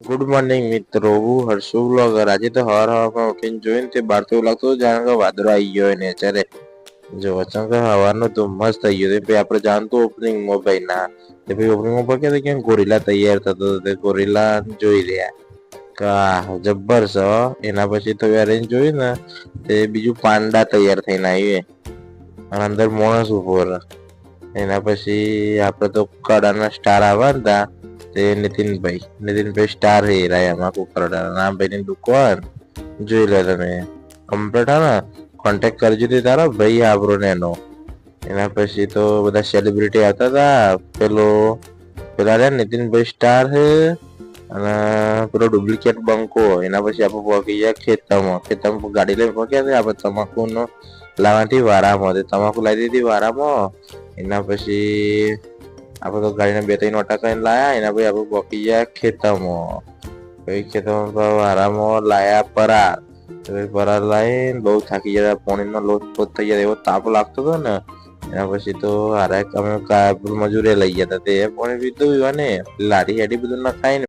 Good morning મિત્રો, હું Harshu vlogger. આજે તો હવારમાં ઉઠીને જોઈને તે બહાર તો એવું લાગતું જાણે કે વાદળો આવી ગયો હોય નેચરે. જો અચાનક હવાનો ધુમ્મસ થઈ ગયો. પછી આપણે જાણતું ઓપનિંગમાં ભાઈ ના પછી ઓપનિંગમાં પર કે ગોરીલા તૈયાર થતો હતો. ગોરીલા જોઈ રહ્યા કા જબ્બર છે. એના પછી તો અરેન્જ જોયું ને તે બીજું પાંડા તૈયાર થઈને આવ્યું અને અંદર માણસ ઉભો રહે. એના પછી આપડે તો કડાના સ્ટાર આવવા હતા તે નીતિનભાઈ સ્ટાર હીરા એમાં કુકરડા ના ભાઈ ની દુકાન જોઈ લે તમે કમ્પ્લીટ હે ને કોન્ટેક્ટ કરજો તી તારા ભાઈ આબરો ને એનો. એના પછી તો બધા સેલિબ્રિટી આવતા હતા. પેલા રે નીતિનભાઈ સ્ટાર હે અને પેલો ડુપ્લિકેટ બંકો. એના પછી આપણે પહોંચી ગયા ખેતરમાં ગાડી લઈને પહોંચ્યા આપણે તમાકુ નો લાવવાથી વારામાં તમાકુ લાવી દીધી વારામાં. એના પછી આપડે તો ગાડીને 2-3 ઓટા કરીને લાયા. એના પછી આપડે પહોંચી ગયા ખેતરમાં. પછી ખેતરમાં વારામાં લાયા પરાર લાવીને બહુ થાકી ગયા. પાણીનો લોટ થઈ ગયા એવો તાપ લાગતો હતો ને. એના પછી તો અમે મજૂરે લઈ ગયા હતા તે પાણી પીધું અને લારી હેડી બધું ના ખાય ને